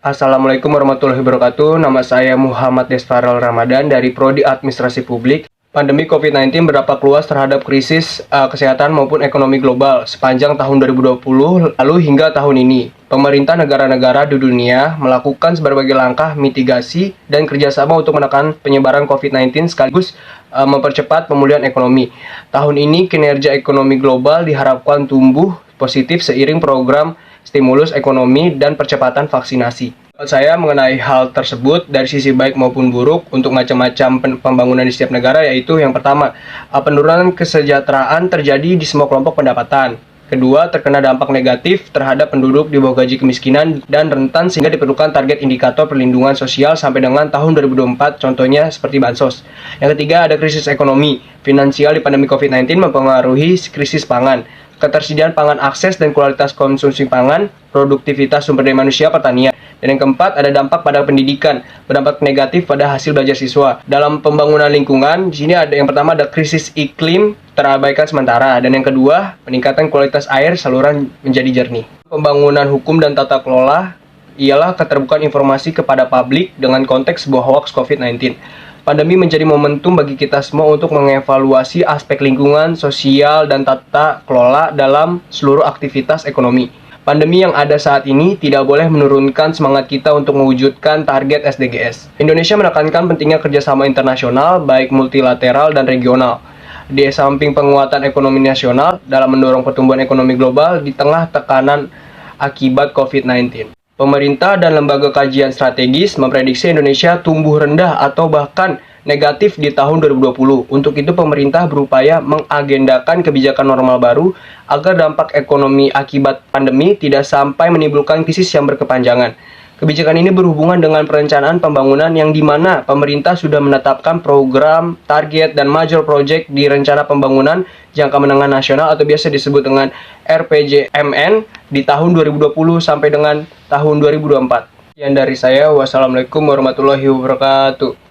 Assalamualaikum warahmatullahi wabarakatuh. Nama saya Muhammad Desfarel Ramadan dari Prodi Administrasi Publik. Pandemi COVID-19 berdampak luas terhadap krisis kesehatan maupun ekonomi global sepanjang tahun 2020 lalu hingga tahun ini. Pemerintah negara-negara di dunia melakukan berbagai langkah mitigasi dan kerjasama untuk menekan penyebaran COVID-19 sekaligus mempercepat pemulihan ekonomi. Tahun ini kinerja ekonomi global diharapkan tumbuh positif seiring program stimulus ekonomi dan percepatan vaksinasi. Saya mengenai hal tersebut dari sisi baik maupun buruk untuk macam-macam pembangunan di setiap negara, yaitu yang pertama, penurunan kesejahteraan terjadi di semua kelompok pendapatan. Kedua, terkena dampak negatif terhadap penduduk di bawah gaji kemiskinan dan rentan sehingga diperlukan target indikator perlindungan sosial sampai dengan tahun 2024, contohnya seperti bansos. Yang ketiga, ada krisis ekonomi. Finansial di pandemi COVID-19 mempengaruhi krisis pangan, ketersediaan pangan, akses dan kualitas konsumsi pangan, produktivitas sumber daya manusia, pertanian. Dan yang keempat, ada dampak pada pendidikan, berdampak negatif pada hasil belajar siswa. Dalam pembangunan lingkungan, di sini ada yang pertama ada krisis iklim terabaikan sementara, dan yang kedua, peningkatan kualitas air saluran menjadi jernih. Pembangunan hukum dan tata kelola ialah keterbukaan informasi kepada publik dengan konteks sebuah hoax COVID-19. Pandemi menjadi momentum bagi kita semua untuk mengevaluasi aspek lingkungan, sosial, dan tata kelola dalam seluruh aktivitas ekonomi. Pandemi yang ada saat ini tidak boleh menurunkan semangat kita untuk mewujudkan target SDGs. Indonesia menekankan pentingnya kerjasama internasional, baik multilateral dan regional. Di samping penguatan ekonomi nasional dalam mendorong pertumbuhan ekonomi global di tengah tekanan akibat COVID-19. Pemerintah dan lembaga kajian strategis memprediksi Indonesia tumbuh rendah atau bahkan negatif di tahun 2020. Untuk itu pemerintah berupaya mengagendakan kebijakan normal baru agar dampak ekonomi akibat pandemi tidak sampai menimbulkan krisis yang berkepanjangan. Kebijakan ini berhubungan dengan perencanaan pembangunan yang dimana pemerintah sudah menetapkan program, target, dan major project di rencana pembangunan jangka menengah nasional atau biasa disebut dengan RPJMN di tahun 2020 sampai dengan tahun 2024. Sekian dari saya, wassalamualaikum warahmatullahi wabarakatuh.